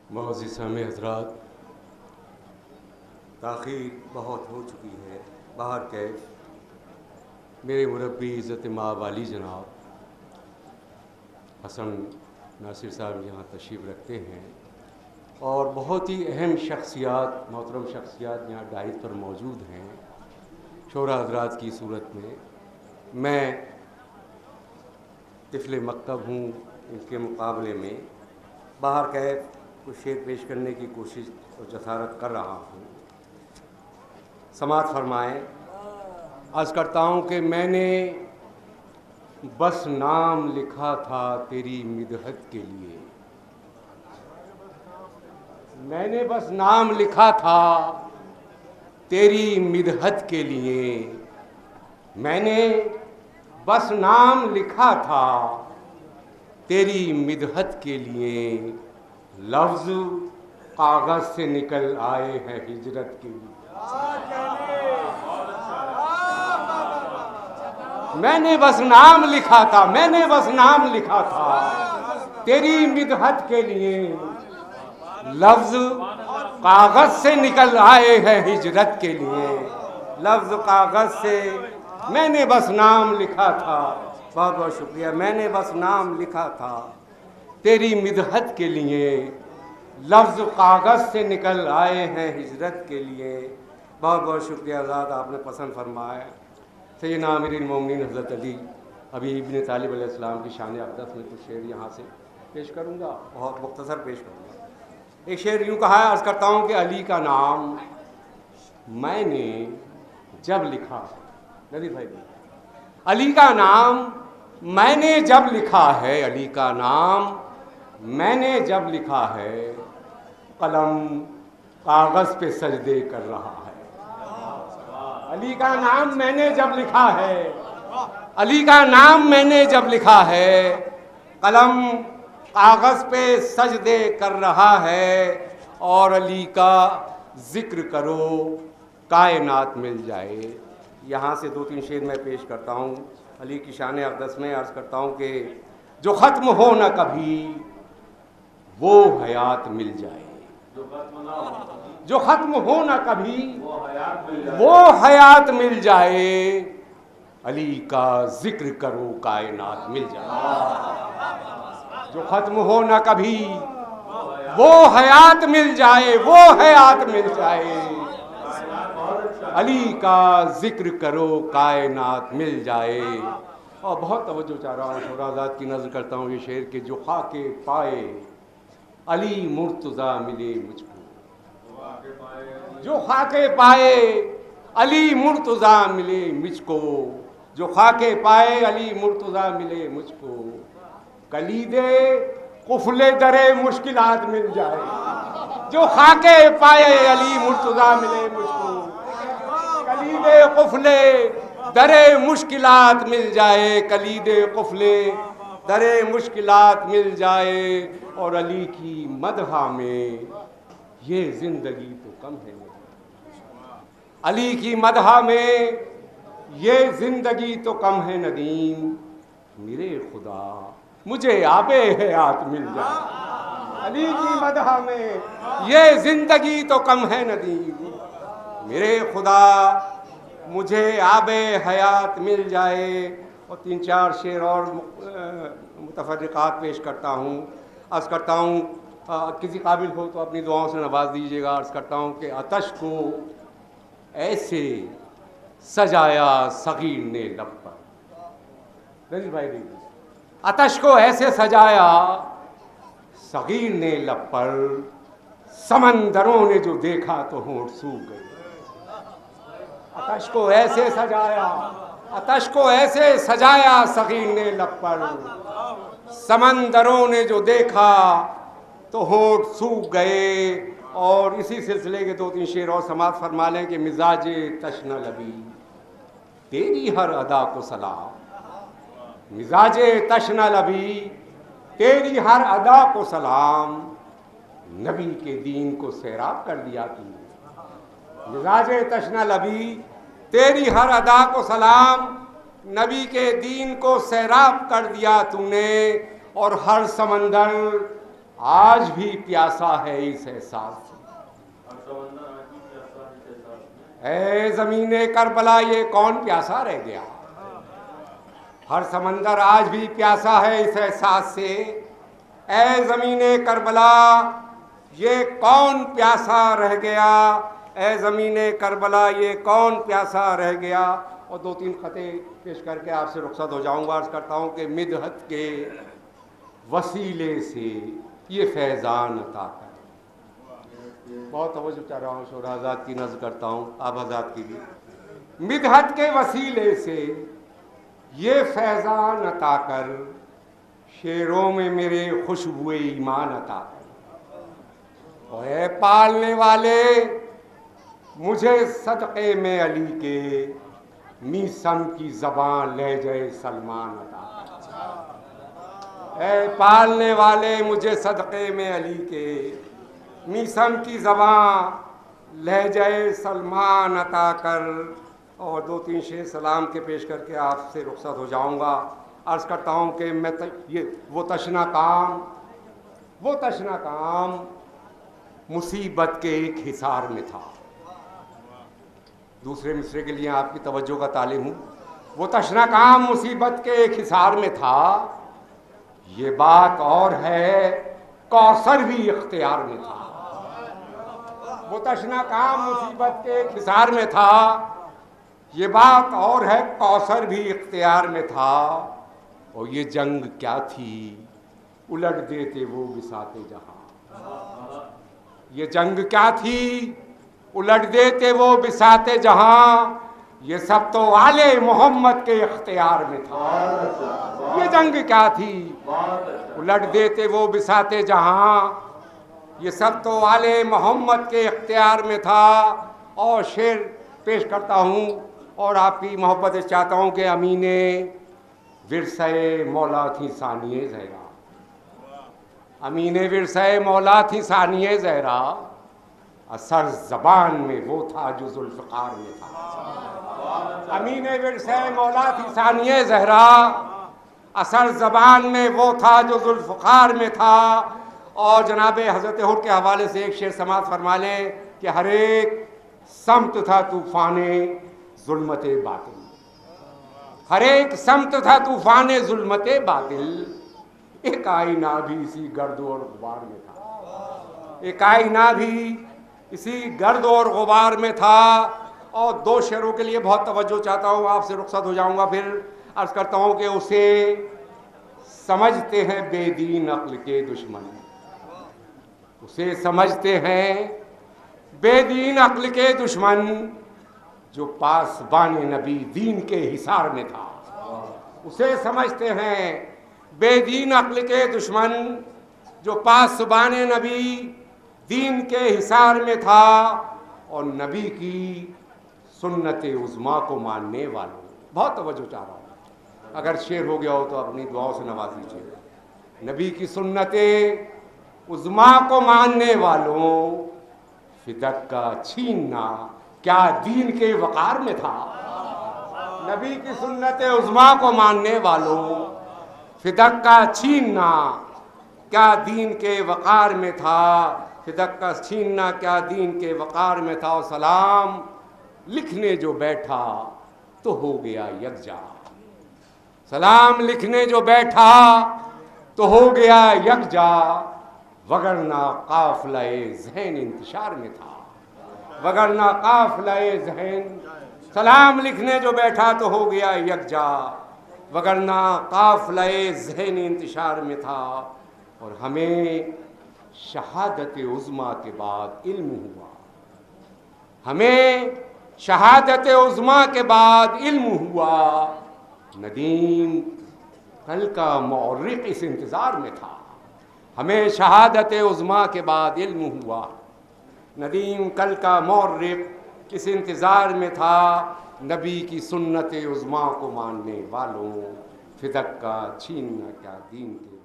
मोअज़्ज़िज़ सामे हज़रात, ताख़ीर बहुत हो चुकी है। बाहर कैफ मेरे मुरब्बी इज़्ज़त माँ वाली जनाब हसन नासिर साहब यहाँ तशरीफ़ रखते हैं और बहुत ही अहम शख्सियात, मोहतरम शख्सियात यहाँ डाइट पर मौजूद हैं। शोरा हज़रात की सूरत में मैं तिफ़्ल मकतब हूँ, इनके मुकाबले में बाहर कैफ कुछ शेर पेश करने की कोशिश और जसारत कर रहा हूँ। समात फरमाएँ। अर्ज़ करता हूँ कि मैंने बस नाम लिखा था तेरी मिदहत के लिए, मैंने बस नाम लिखा था तेरी मिदहत के लिए, मैंने बस नाम लिखा था तेरी मिदहत के लिए, लफ्ज़ कागज़ से निकल आए हैं हिजरत के लिए। मैंने बस नाम लिखा था, मैंने बस नाम लिखा था तेरी मिदहत के लिए, लफ्ज़ कागज़ से निकल आए हैं हिजरत के लिए, लफ्ज़ कागज़ से मैंने बस नाम लिखा था। बहुत बहुत शुक्रिया। मैंने बस नाम लिखा था तेरी मिदहत के लिए, लफ्ज़ कागज़ से निकल आए हैं हिजरत के लिए। बहुत बहुत शुक्रिया आज़ाद, आपने पसंद फरमाया। सैयदना अमीरुल मोमिनीन हज़रत अली अभी इब्न तालिब अलैहिस्सलाम की शान अक़दस में कुछ शेर यहाँ से पेश करूँगा, बहुत मुख्तसर पेश करूँगा। एक शेर यूँ कहा है, अर्ज़ करता हूँ कि अली का नाम मैंने जब लिखा, नदीर भाई, अली का नाम मैंने जब लिखा है, अली का नाम मैंने जब लिखा है, कलम कागज़ पे सजदे कर रहा है। अली का नाम मैंने जब लिखा है, अली का नाम मैंने जब लिखा है, कलम कागज़ पे सजदे कर रहा है। और अली का ज़िक्र करो कायनात मिल जाए। यहाँ से दो तीन शेर मैं पेश करता हूँ अली की शान अक़दस में। अर्ज़ करता हूँ कि जो ख़त्म हो न कभी वो हयात मिल जाए, जो ख़त्म हो न कभी वो हयात मिल जाए, अली का ज़िक्र करो कायनात मिल जाए। जो ख़त्म हो न कभी वो हयात मिल जाए, वो हयात मिल जाए, अली का ज़िक्र करो कायनात मिल जाए। और बहुत तवज्जो चाह रहा हूँ, शोराज़ात की नज़र करता हूँ ये शेर के, जो खाके पाए अली मुर्तज़ा मिले मुझको, जो खाके पाए अली मुर्तज़ा मिले मुझको, जो खाके पाए अली मुर्तज़ा मिले मुझको, कलीदे कुफले दरे मुश्किलात मिल जाए। जो खाके पाए अली मुर्तज़ा मिले मुझको, कलीदे कुफले दरे मुश्किलात मिल जाए, कलीदे कुफले दरे मुश्किलात मिल जाए। और अली की मदहा में ये ज़िंदगी तो कम है, अली की मदहा में ये ज़िंदगी तो कम है नदीम, मेरे खुदा मुझे आबे हयात मिल जाए। अली की मदहा में ये ज़िंदगी तो कम है नदीम, मेरे खुदा मुझे आबे हयात मिल जाए। और तीन चार शेर और मुतफर्रिक़ात पेश करता हूँ। अर्ज़ करता हूँ, किसी काबिल हो तो अपनी दुआओं से नवाज दीजिएगा। अर्ज़ करता हूँ कि आतश को ऐसे सजाया सगीर ने लब पर, रजील भाई देखिए, आतश को ऐसे सजाया सगीर ने लब पर, समंदरों ने जो देखा तो होंठ सूख गए। आतश को ऐसे सजाया, आतश को ऐसे सजाया सगीर ने लब पर, समंदरों ने जो देखा तो होंठ सूख गए। और इसी सिलसिले के दो तीन शेर और समात फरमा लें कि मिजाज तशना लबी तेरी हर अदा को सलाम, मिजाज तशना लबी तेरी हर अदा को सलाम, नबी के दीन को सैराब कर दिया तूने। मिजाज तशना लबी तेरी हर अदा को सलाम, नबी के दीन को सैराब कर दिया तूने। और हर समंदर आज भी प्यासा है इस एहसास से। ऐ ज़मीने करबला ये कौन प्यासा रह गया। हर समंदर आज भी प्यासा है इस एहसास से। ऐ ज़मीने करबला ये कौन प्यासा रह गया। ऐ ज़मीने करबला ये कौन प्यासा रह गया। और दो तीन खते पेश करके आपसे रुखसत हो जाऊंगा। अर्ज़ करता हूँ कि मिदहत के वसीले से ये फैज़ान अता कर। बहुत तवज्जो चाह रहा हूँ, शोरा आज़ाद की नज़र करता हूँ, आप आज़ाद की भी। मिदहत के वसीले से ये फैज़ान अता कर, शेरों में मेरे खुशबुए ईमान अता कर। और ऐ पालने वाले मुझे सदक़े में अली के, मीसम की ज़बान लहजे सलमान अता कर। ऐ पालने वाले मुझे सदक़े में अली के, मीसम की ज़बान लहजे सलमान अता कर। और दो तीन शेर सलाम के पेश करके आपसे रुखसत हो जाऊंगा। अर्ज़ करता हूँ कि मैं ये वो तशना काम मुसीबत के एक हिसार में था। दूसरे मिसरे के लिए आपकी तवज्जो का तालिब हूँ। वो तशना काम मुसीबत के एक हिसार में था, ये बात और है कौसर भी इख्तियार में था। वो तशना काम मुसीबत के एक हिसार में था, ये बात और है कौसर भी इख्तियार में था। और ये जंग क्या थी उलट देते वो बिसाते जहां। ये जंग क्या थी उलट देते वो बिसाते जहां। ये सब तो वाले मोहम्मद के इख्तियार में था। ये जंग क्या थी उलट देते वो बिसाते जहां। ये सब तो वाले मोहम्मद के इख्तियार में था। और शेर पेश करता हूँ और आपकी मोहब्बत चाहता हूँ कि अमीने विरसे मौला थी सानिए ज़हरा। अमीने विरसे मौला थी सानिए ज़हरा, असर ज़बान में वो था जो ज़ुल्फ़िकार में था। अमीने विरसे मौला थी सानिए ज़हरा, असर ज़बान में वो था जो ज़ुल्फ़िकार में था। और जनाब हज़रत हुर के हवाले से एक शेर समात फरमा लें कि हर एक समत था तूफ़ाने ज़ुल्मते बातिल। हर एक समत था तूफ़ाने ज़ुल्मते बातिल। एक आईना भी इसी गर्द और गुबार में था। एक आईना भी इसी गर्द और गुबार में था। और दो शेरों के लिए बहुत तवज्जो चाहता हूँ, आपसे रुखसत हो जाऊँगा। फिर अर्ज़ करता हूँ कि उसे समझते हैं बेदीन अक्ल के दुश्मन। उसे समझते हैं बेदीन अक्ल के दुश्मन, जो पासबान नबी दीन के हिसार में था। उसे समझते हैं बेदीन अक्ल के दुश्मन, जो पासबान नबी दीन के हिसार में था। और नबी की सुन्नत उज़्मा को मानने वालों, बहुत तवज्जो चाह रहा हूँ, अगर शेर हो गया हो तो अपनी दुआओं से नवाज दीजिए। नबी की सुन्नत उज़्मा को मानने वालों, फिदक का छीनना क्या दीन के वक़ार में था। नबी की सुन्नत उज़्मा को मानने वालों, फिदक का छीनना क्या दीन के वक़ार में था। फिदक का छीनना क्या दीन के वक़ार में था। और सलाम लिखने जो बैठा तो हो गया यकजा। सलाम लिखने जो बैठा तो हो गया यकजा, वगरना काफ़िला-ए ज़हन इंतशार में था। वगरना काफ़िला-ए ज़हन, सलाम लिखने जो बैठा तो हो गया यकजा, वगरना काफ़िला-ए ज़हन इंतशार में था। और हमें शहादत उज़्मा के बाद इल्म हुआ। हमें शहादत उज़्मा के बाद इल्म हुआ। नदीम कल का मौर्रिक़ इस इंतज़ार में था। हमें शहादत उज़्मा के बाद इल्म हुआ। नदीम कल का मौर्रिक़ इस इंतज़ार में था। नबी की सुन्नत उज़्मा को मानने वालों, फिदक का छीनना क्या दीन के